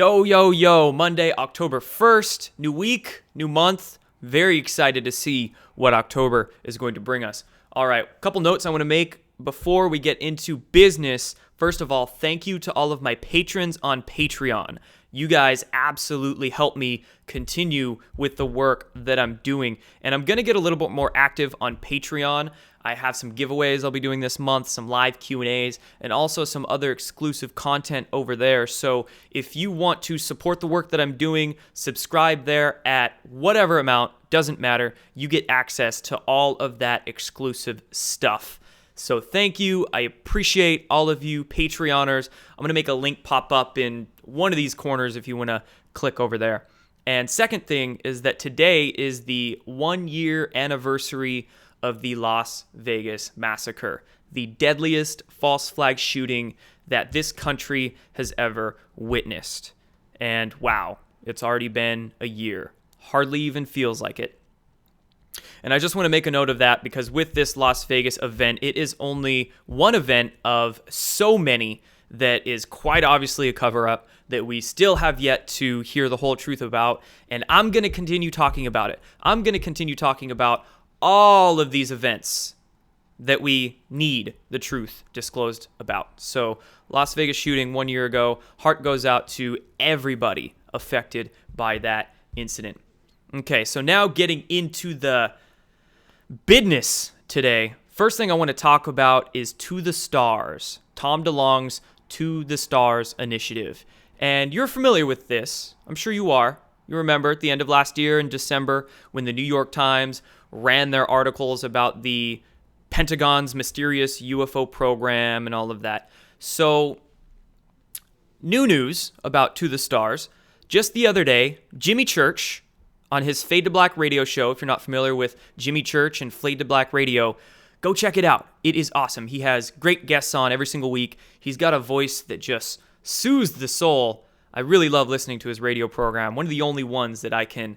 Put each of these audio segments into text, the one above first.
Yo, yo, yo, Monday, October 1st, new week, new month. Very excited to see what October is going to bring us. All right, a couple notes I want to make before we get into business. First of all, thank you to all of my patrons on Patreon. You guys absolutely help me continue with the work that I'm doing. And I'm going to get a little bit more active on Patreon. I have some giveaways I'll be doing this month, some live Q&As, and also some other exclusive content over there. So if you want to support the work that I'm doing, subscribe there at whatever amount, doesn't matter. You get access to all of that exclusive stuff. So thank you. I appreciate all of you Patreoners. I'm going to make a link pop up in one of these corners if you want to click over there. And second thing is that today is the 1-year anniversary of the Las Vegas massacre, the deadliest false flag shooting that this country has ever witnessed. And wow, it's already been a year. Hardly even feels like it. And I just want to make a note of that because with this Las Vegas event, it is only one event of so many that is quite obviously a cover-up that we still have yet to hear the whole truth about. And I'm going to continue talking about it. I'm going to continue talking about all of these events that we need the truth disclosed about. So Las Vegas shooting 1 year ago, heart goes out to everybody affected by that incident. Okay, so now getting into the business today. First thing I want to talk about is To the Stars, Tom DeLonge's To the Stars initiative. And you're familiar with this. I'm sure you are. You remember at the end of last year in December when the New York Times ran their articles about the Pentagon's mysterious UFO program and all of that. So, new news about To the Stars. Just the other day, Jimmy Church on his Fade to Black radio show, if you're not familiar with Jimmy Church and Fade to Black radio, go check it out. It is awesome. He has great guests on every single week. He's got a voice that just soothes the soul. I really love listening to his radio program. One of the only ones that I can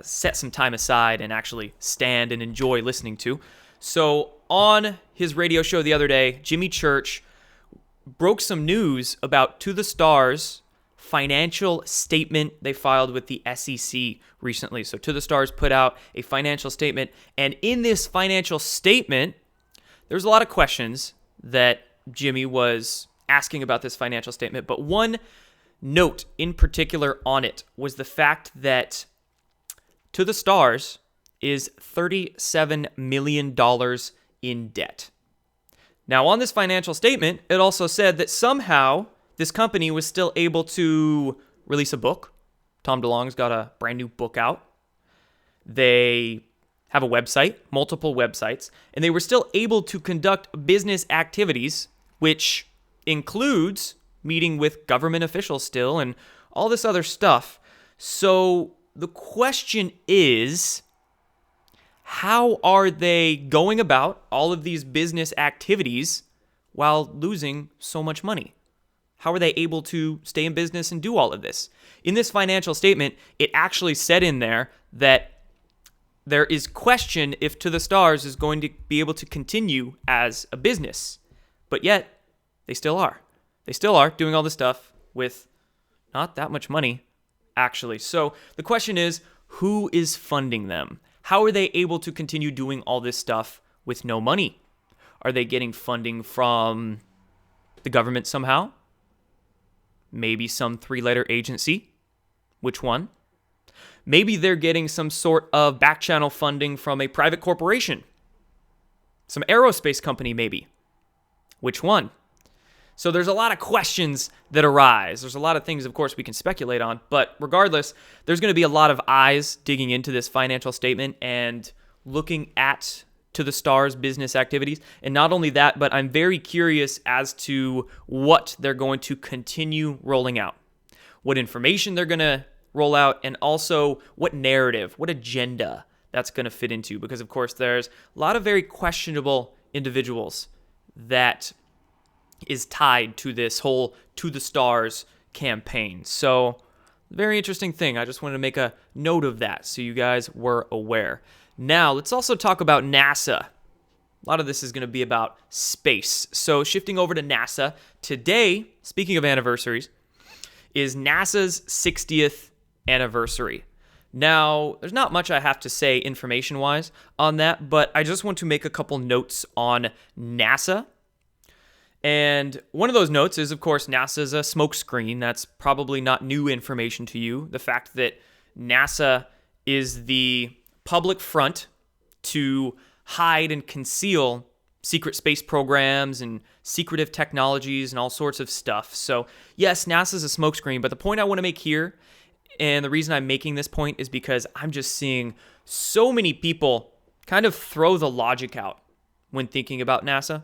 set some time aside and actually stand and enjoy listening to. So on his radio show the other day, Jimmy Church broke some news about To the Stars financial statement they filed with the SEC recently. So To the Stars put out a financial statement, and in this financial statement, there's a lot of questions that Jimmy was asking about this financial statement, but one note in particular on it was the fact that To the Stars is $37 million in debt. Now, on this financial statement, it also said that somehow this company was still able to release a book. Tom DeLonge's got a brand new book out. They have a website, multiple websites, and they were still able to conduct business activities, which includes meeting with government officials still and all this other stuff. So the question is, how are they going about all of these business activities while losing so much money? How are they able to stay in business and do all of this? In this financial statement, it actually said in there that there is question if To the Stars is going to be able to continue as a business. But yet, they still are. They still are doing all this stuff with not that much money, actually. So the question is, who is funding them? How are they able to continue doing all this stuff with no money? Are they getting funding from the government somehow? Maybe some 3-letter agency. Which one? Maybe they're getting some sort of back channel funding from a private corporation. Some aerospace company, maybe. Which one? So there's a lot of questions that arise. There's a lot of things, of course, we can speculate on. But regardless, there's going to be a lot of eyes digging into this financial statement and looking at To the Stars business activities. And not only that, but I'm very curious as to what they're going to continue rolling out, what information they're going to roll out, and also what narrative, what agenda that's going to fit into. Because, of course, there's a lot of very questionable individuals that is tied to this whole To the Stars campaign. So, very interesting thing. I just wanted to make a note of that so you guys were aware. Now, let's also talk about NASA. A lot of this is going to be about space. So, shifting over to NASA, today, speaking of anniversaries, is NASA's 60th anniversary. Now, there's not much I have to say information-wise on that, but I just want to make a couple notes on NASA. And one of those notes is, of course, NASA's a smokescreen. That's probably not new information to you. The fact that NASA is the public front to hide and conceal secret space programs and secretive technologies and all sorts of stuff. So, yes, NASA's a smokescreen, but the point I want to make here, and the reason I'm making this point, is because I'm just seeing so many people kind of throw the logic out when thinking about NASA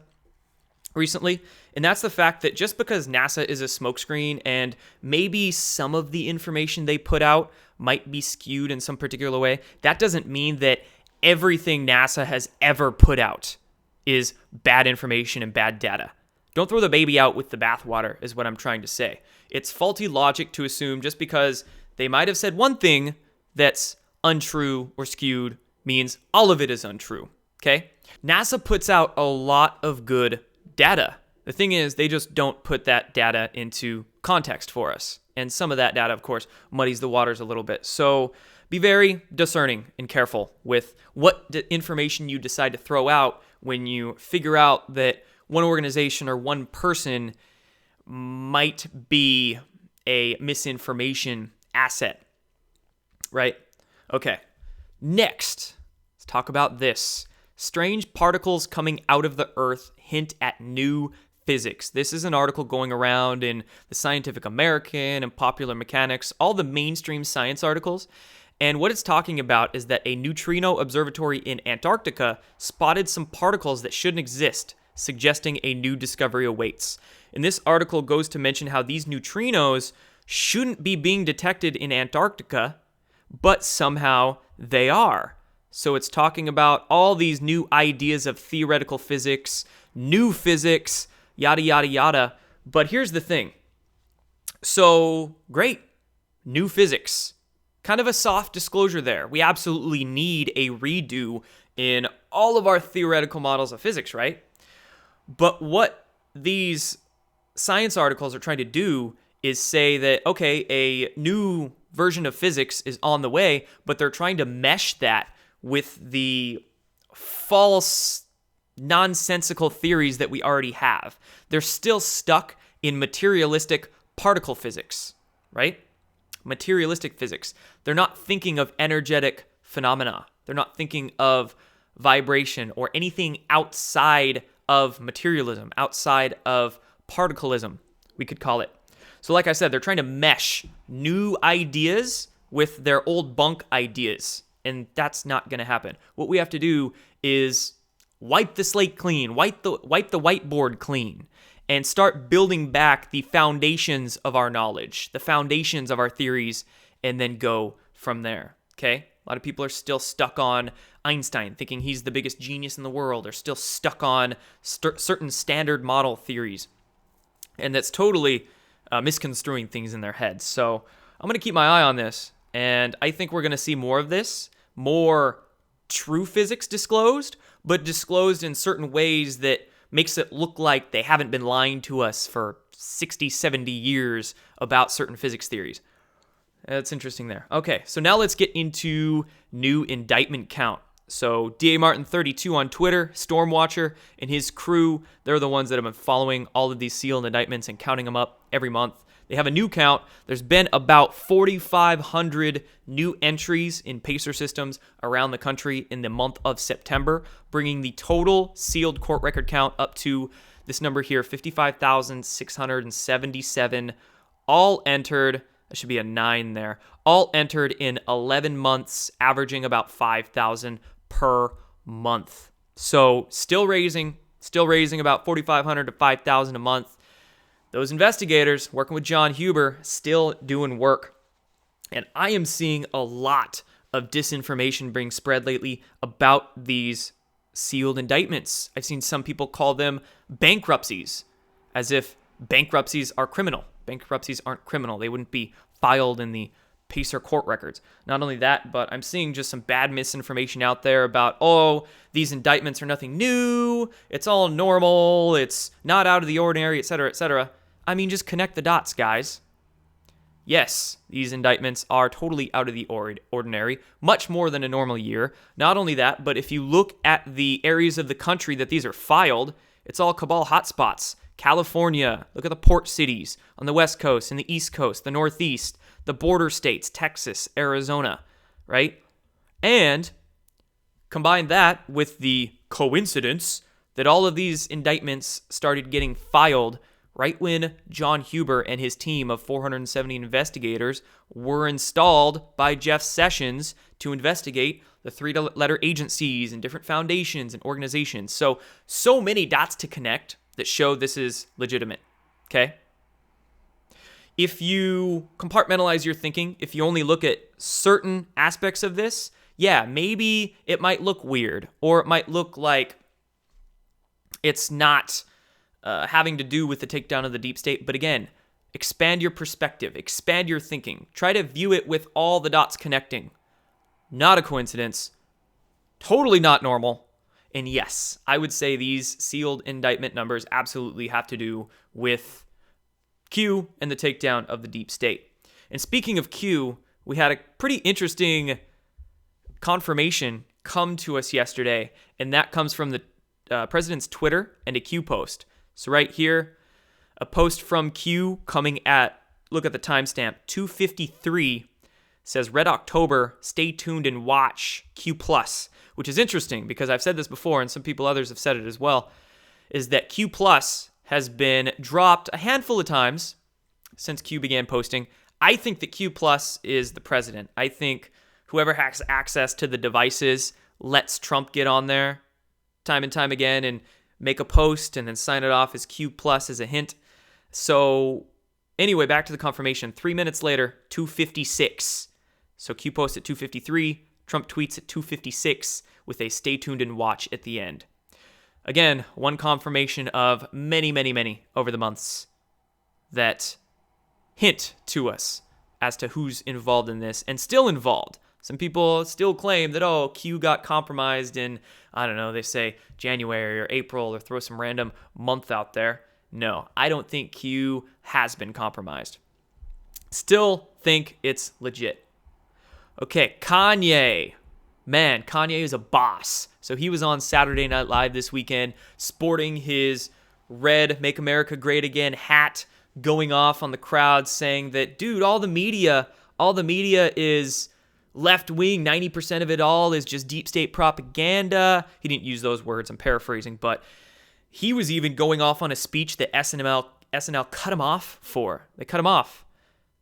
recently. And that's the fact that just because NASA is a smokescreen and maybe some of the information they put out might be skewed in some particular way, that doesn't mean that everything NASA has ever put out is bad information and bad data. Don't throw the baby out with the bathwater is what I'm trying to say. It's faulty logic to assume just because they might have said one thing that's untrue or skewed means all of it is untrue, okay? NASA puts out a lot of good data. The thing is, they just don't put that data into context for us. And some of that data, of course, muddies the waters a little bit. So be very discerning and careful with what information you decide to throw out when you figure out that one organization or one person might be a misinformation asset, right? Okay, next, let's talk about this. Strange particles coming out of the Earth hint at new physics. This is an article going around in the Scientific American and Popular Mechanics, all the mainstream science articles. And what it's talking about is that a neutrino observatory in Antarctica spotted some particles that shouldn't exist, suggesting a new discovery awaits. And this article goes to mention how these neutrinos shouldn't be being detected in Antarctica, but somehow they are. So it's talking about all these new ideas of theoretical physics, new physics, yada, yada, yada. But here's the thing. So, great. New physics. Kind of a soft disclosure there. We absolutely need a redo in all of our theoretical models of physics, right? But what these science articles are trying to do is say that, okay, a new version of physics is on the way, but they're trying to mesh that with the false, nonsensical theories that we already have. They're still stuck in materialistic particle physics, right? Materialistic physics. They're not thinking of energetic phenomena. They're not thinking of vibration or anything outside of materialism, outside of particlism, we could call it. So like I said, they're trying to mesh new ideas with their old bunk ideas, and that's not going to happen. What we have to do is wipe the slate clean, wipe the whiteboard clean, and start building back the foundations of our knowledge, the foundations of our theories, and then go from there, okay? A lot of people are still stuck on Einstein, thinking he's the biggest genius in the world, or still stuck on certain standard model theories, and that's totally misconstruing things in their heads. So I'm going to keep my eye on this, and I think we're going to see more of this, more true physics disclosed, but disclosed in certain ways that makes it look like they haven't been lying to us for 60, 70 years about certain physics theories. That's interesting there. Okay, so now let's get into new indictment count. So D.A. Martin 32 on Twitter, Stormwatcher, and his crew, they're the ones that have been following all of these sealed indictments and counting them up every month. They have a new count. There's been about 4,500 new entries in PACER systems around the country in the month of September, bringing the total sealed court record count up to this number here, 55,677, all entered. There should be a 9 there. All entered in 11 months, averaging about 5,000 per month. So still raising about 4,500 to 5,000 a month. Those investigators working with John Huber still doing work. And I am seeing a lot of disinformation being spread lately about these sealed indictments. I've seen some people call them bankruptcies, as if bankruptcies are criminal. Bankruptcies aren't criminal. They wouldn't be filed in the PACER court records. Not only that, but I'm seeing just some bad misinformation out there about, oh, these indictments are nothing new, it's all normal, it's not out of the ordinary, etc., etc. I mean, just connect the dots, guys. Yes, these indictments are totally out of the ordinary, much more than a normal year. Not only that, but if you look at the areas of the country that these are filed, it's all cabal hotspots. California, look at the port cities on the West Coast and the East Coast, the Northeast, the border states, Texas, Arizona, right? And combine that with the coincidence that all of these indictments started getting filed right when John Huber and his team of 470 investigators were installed by Jeff Sessions to investigate the three-letter agencies and different foundations and organizations. So many dots to connect that show this is legitimate, okay? If you compartmentalize your thinking, if you only look at certain aspects of this, yeah, maybe it might look weird, or it might look like it's not having to do with the takedown of the deep state. But again, expand your perspective, expand your thinking. Try to view it with all the dots connecting. Not a coincidence. Totally not normal. And yes, I would say these sealed indictment numbers absolutely have to do with Q and the takedown of the deep state. And speaking of Q, we had a pretty interesting confirmation come to us yesterday, and that comes from the president's Twitter and a Q post. So right here, a post from Q coming at, look at the timestamp, 2:53, says, Red October, stay tuned and watch Q+, which is interesting because I've said this before and some others have said it as well, is that Q+ has been dropped a handful of times since Q began posting. I think that Q+ is the president. I think whoever has access to the devices lets Trump get on there time and time again and make a post and then sign it off as Q+ as a hint. So anyway, back to the confirmation. 3 minutes later, 2:56. So Q posts at 2:53, Trump tweets at 2:56 with a stay tuned and watch at the end. Again, one confirmation of many, many, many over the months that hint to us as to who's involved in this and still involved. Some people still claim that, oh, Q got compromised in, I don't know, they say January or April or throw some random month out there. No, I don't think Q has been compromised. Still think it's legit. Okay, Kanye. Man, Kanye is a boss. So he was on Saturday Night Live this weekend sporting his red Make America Great Again hat, going off on the crowd saying that, dude, all the media is left-wing, 90% of it all is just deep state propaganda. He didn't use those words, I'm paraphrasing, but he was even going off on a speech that SNL cut him off for. They cut him off.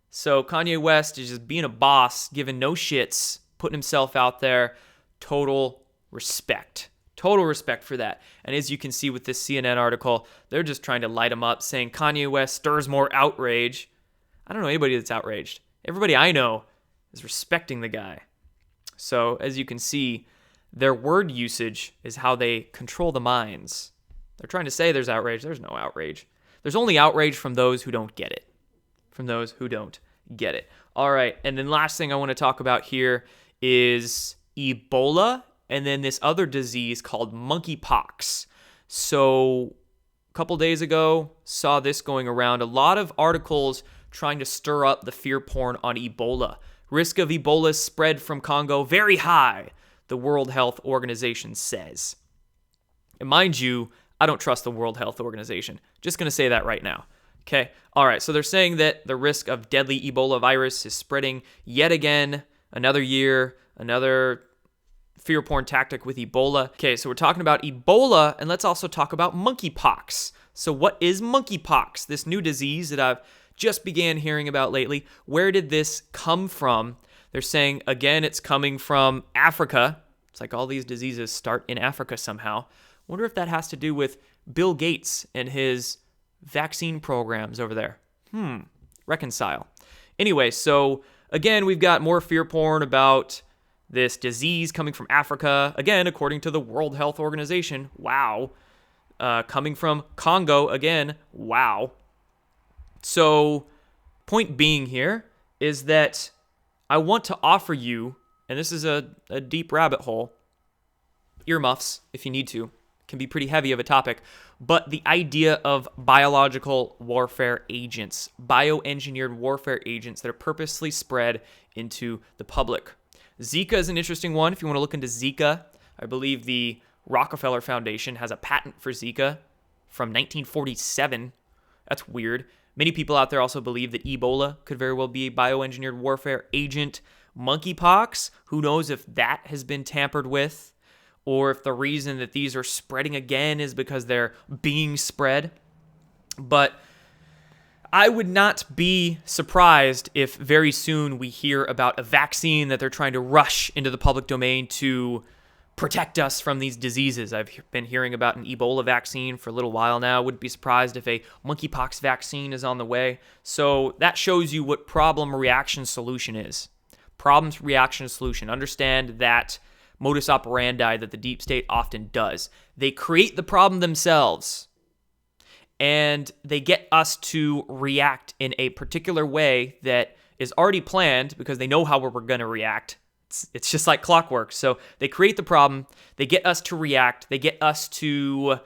So Kanye West is just being a boss, giving no shits, putting himself out there. Total respect. Total respect for that. And as you can see with this CNN article, they're just trying to light him up, saying Kanye West stirs more outrage. I don't know anybody that's outraged. Everybody I know is respecting the guy. So as you can see, their word usage is how they control the minds. They're trying to say there's outrage. There's no outrage. There's only outrage from those who don't get it. From those who don't get it. All right, and then last thing I want to talk about here is Ebola and then this other disease called Monkeypox. So a couple days ago, saw this going around. A lot of articles trying to stir up the fear porn on Ebola. Risk of Ebola's spread from Congo very high, the World Health Organization says. And mind you, I don't trust the World Health Organization. Just going to say that right now. Okay. All right. So they're saying that the risk of deadly Ebola virus is spreading yet again, another year, another fear porn tactic with Ebola. Okay. So we're talking about Ebola, and let's also talk about monkeypox. So what is monkeypox? This new disease that I've just began hearing about lately. Where did this come from? They're saying, again, it's coming from Africa. It's like all these diseases start in Africa somehow. Wonder if that has to do with Bill Gates and his vaccine programs over there. Reconcile. Anyway, so again, we've got more fear porn about this disease coming from Africa. Again, according to the World Health Organization. Wow. Coming from Congo. Again. Wow. So, point being here is that I want to offer you, and this is a deep rabbit hole, earmuffs if you need to, can be pretty heavy of a topic, but the idea of biological warfare agents, bioengineered warfare agents that are purposely spread into the public. Zika is an interesting one. If you want to look into Zika, I believe the Rockefeller Foundation has a patent for Zika from 1947. That's weird. Many people out there also believe that Ebola could very well be a bioengineered warfare agent. Monkeypox, who knows if that has been tampered with, or if the reason that these are spreading again is because they're being spread. But I would not be surprised if very soon we hear about a vaccine that they're trying to rush into the public domain to protect us from these diseases. I've been hearing about an Ebola vaccine for a little while now. Wouldn't be surprised if a monkeypox vaccine is on the way. So that shows you what problem, reaction, solution is. Problem, reaction, solution. Understand that modus operandi that the deep state often does. They create the problem themselves, and they get us to react in a particular way that is already planned because they know how we're going to react. It's just like clockwork. So they create the problem, they get us to react, they get us to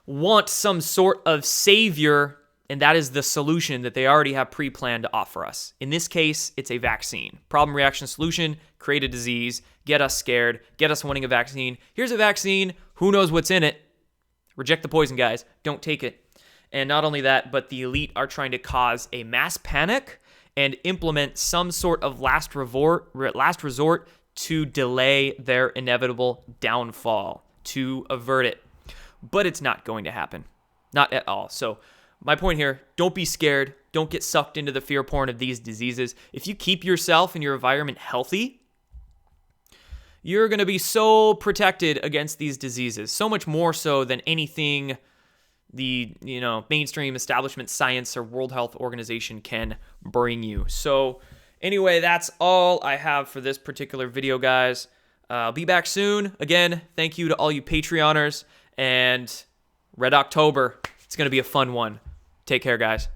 want some sort of savior, and that is the solution that they already have pre-planned to offer us. In this case, it's a vaccine. Problem, reaction, solution, create a disease, get us scared, get us wanting a vaccine. Here's a vaccine, who knows what's in it? Reject the poison, guys. Don't take it. And not only that, but the elite are trying to cause a mass panic and implement some sort of last resort to delay their inevitable downfall, to avert it. But it's not going to happen. Not at all. So my point here, don't be scared. Don't get sucked into the fear porn of these diseases. If you keep yourself and your environment healthy, you're going to be so protected against these diseases, so much more so than anything the mainstream establishment science or World Health Organization can bring you. So anyway, that's all I have for this particular video, guys. I'll be back soon. Again, thank you to all you Patreoners, and Red October. It's going to be a fun one. Take care, guys.